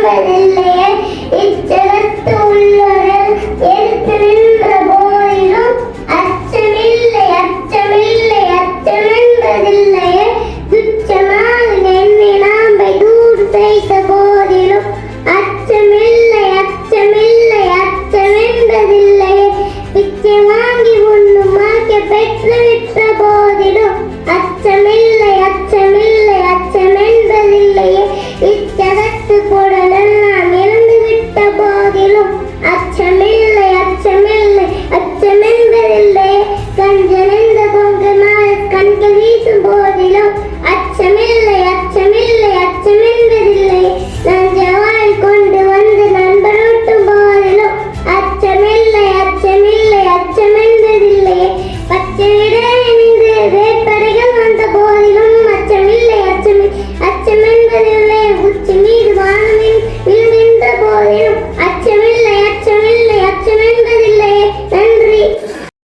என்பதில்லையே இச்சலத்து உள்ளவர்கள் எடுத்து நின்ற போதிலும் அச்சமில்லை அச்சமில்லை அச்சமென்பதில்லையே துச்சமாக எண்ணி நாம் தூர் செய்த